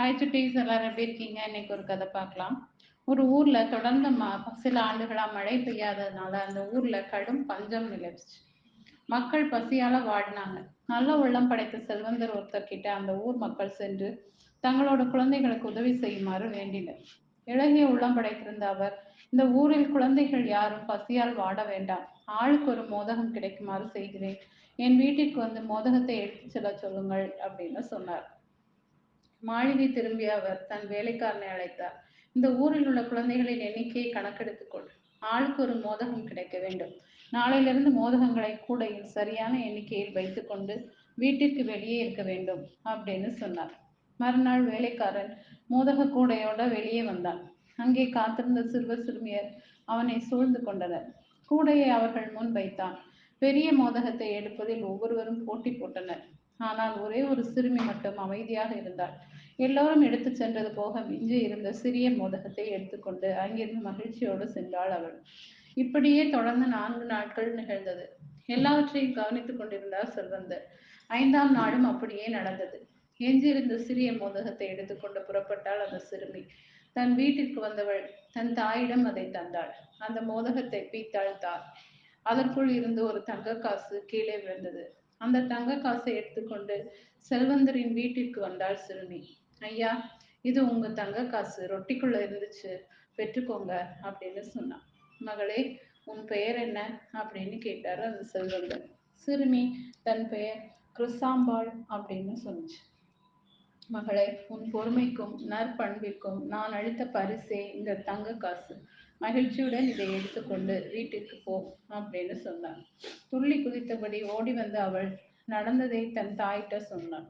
Hi சுட்டீஸ், எல்லாரும் எப்படி இருக்கீங்க? இன்னைக்கு ஒரு கதை பார்க்கலாம். ஒரு ஊர்ல தொடர்ந்து சில ஆண்டுகளா மழை பெய்யாததுனால அந்த ஊர்ல கடும் பஞ்சம் நிலவுச்சு. மக்கள் பசியால வாடினாங்க. நல்ல உள்ளம் படைத்த செல்வந்தர் ஒருத்தர் கிட்ட அந்த ஊர் மக்கள் சென்று தங்களோட குழந்தைகளுக்கு உதவி செய்யுமாறு வேண்டினர். இளகிய உள்ளம் படைத்திருந்த அவர், இந்த ஊரில் குழந்தைகள் யாரும் பசியால் வாட வேண்டாம். ஆளுக்கு ஒரு மோதகம் கிடைக்குமாறு செய்கிறேன். என் வீட்டிற்கு வந்து மோதகத்தை எடுத்துச் செல்ல சொல்லுங்கள் அப்படின்னு சொன்னார். மாளிகை திரும்பிய அவர் தன் வேலைக்காரனை அழைத்தார். இந்த ஊரில் உள்ள குழந்தைகளின் எண்ணிக்கையை கணக்கெடுத்துக் கொள். ஆளுக்கு ஒரு மோதகம் கிடைக்க வேண்டும். நாளையிலிருந்து மோதகங்களை கூடையில் சரியான எண்ணிக்கையில் வைத்துக்கொண்டு வீட்டிற்கு வெளியே இருக்க வேண்டும் அப்படின்னு சொன்னார். மறுநாள் வேலைக்காரன் மோதக கூடையோட வெளியே வந்தான். அங்கே காத்திருந்த சிறுவர் சிறுமியர் அவனை சூழ்ந்து கொண்டனர். கூடையை அவர்கள் முன் வைத்தான். பெரிய மோதகத்தை எடுப்பதில் ஒவ்வொருவரும் போட்டி போட்டனர். ஆனால் ஒரே ஒரு சிறுமி மட்டும் அமைதியாக இருந்தாள். எல்லோரும் எடுத்துச் சென்றது போக மிஞ்சி இருந்த சிறிய மோதகத்தை எடுத்துக்கொண்டு அங்கிருந்து மகிழ்ச்சியோடு சென்றாள் அவள். இப்படியே தொடர்ந்து 4 நாட்கள் நிகழ்ந்தது. எல்லாவற்றையும் கவனித்துக் கொண்டிருந்தார் செல்வந்தர். 5ஆம் நாளும் அப்படியே நடந்தது. எஞ்சியிருந்த சிறிய மோதகத்தை எடுத்துக்கொண்டு புறப்பட்டாள் அந்த சிறுமி. தன் வீட்டிற்கு வந்தவள் தன் தாயிடம் அதை தந்தாள். அந்த மோதகத்தை பீத்தாள் தாய். அதற்குள் இருந்து ஒரு தங்க காசு கீழே விழுந்தது. அந்த தங்க காசை எடுத்துக்கொண்டு செல்வந்தரின் வீட்டிற்கு வந்தாள் சிறுமி. ஐயா, இது உங்க தங்க காசு, ரொட்டிக்குள்ள இருந்துச்சு, பெற்றுக்கோங்க அப்படின்னு சொன்னான். மகளே, உன் பெயர் என்ன அப்படின்னு கேட்டாரு அந்த செல்வந்தர். சிறுமி தன் பெயர் கிறிஸ்தாம்பாள் அப்படின்னு சொன்னிச்சு. மகளே, உன் பொறுமைக்கும் நற்பண்பிற்கும் நான் அளித்த பரிசே இந்த தங்க காசு. மகிழ்ச்சியுடன் இதை எடுத்துக்கொண்டு வீட்டிற்கு போ அப்படின்னு சொன்னார். துள்ளி குதித்தபடி ஓடி வந்த அவள் நடந்ததை தன் தாயிட்ட சொன்னாள்.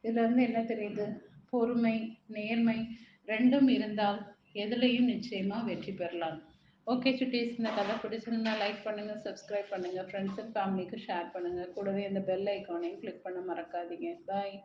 இதுல இருந்து என்ன தெரியுது? பொறுமை, நேர்மை ரெண்டும் இருந்தால் எதுலையும் நிச்சயமா வெற்றி பெறலாம். ஓகே சுட்டீஸ், இந்த கதை பிடிச்சிருந்தா லைக் பண்ணுங்க, சப்ஸ்கிரைப் பண்ணுங்க, ஃப்ரெண்ட்ஸ் அண்ட் ஃபேமிலிக்கு ஷேர் பண்ணுங்க. கூடவே அந்த பெல் ஐக்கானையும் கிளிக் பண்ண மறக்காதீங்க. பாய்.